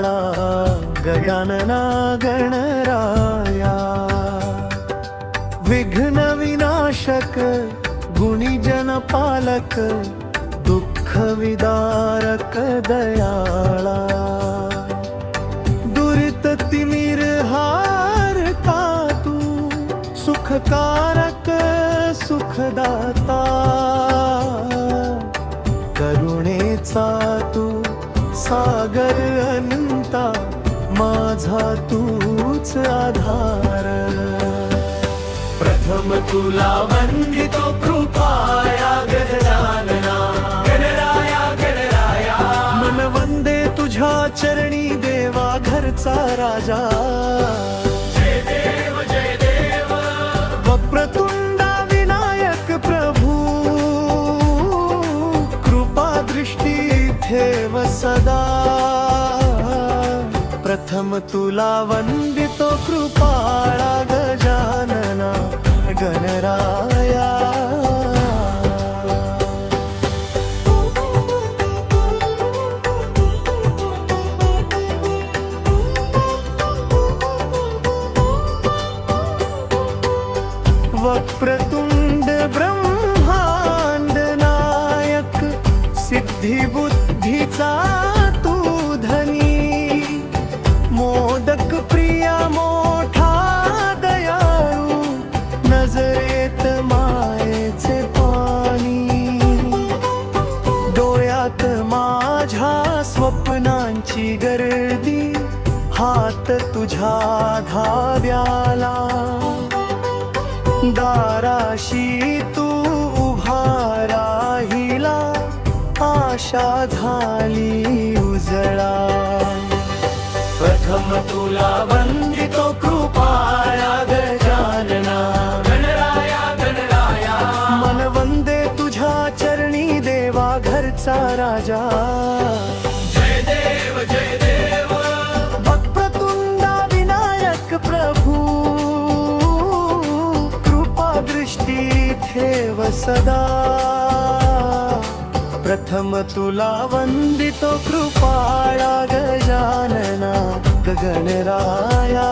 आला गजानना गणराया। विघ्न विनाशक गुणीजन पालक दुःख विदारक दयाळा। दुरित तिमिर हारता तू सुखकारक सुखदाता। करुणेचा तू सागर अनंता माझा तूच आधार। प्रथम तुला वंदितो कृपाया गजानना गणराया गणराया। मन वंदे तुझ्या चरणी देवा घरचा राजा। जय देव जय देव वक्रतुंडा विनायक प्रभू। कृपा दृष्टी ठेव सदा। प्रथम तुला वंदितो कृपाळा गजानना गणराया। वक्रतुंड ब्रह्मांड नायक सिद्धी बुद्धीचा तू धनी। मोदक प्रिया मोठा दयाळू नजरेत मायेचे पाणी। डोळ्यात माझ्या स्वप्नांची गर्दी हात तुझ्या धाव्याला। दाराशी तू उभा राहिला आशा झाली उजळा। प्रथम तुला वंदितो कृपाया गजानना गणराया गणराया। मन वंदे तुझ्या चरणी देवा घरचा राजा। जय देव जय देव वक्रतुंडा विनायक प्रभू। कृपा दृष्टी ठेव सदा। प्रथम तुला वंदितो कृपाळा गजानना गणराया।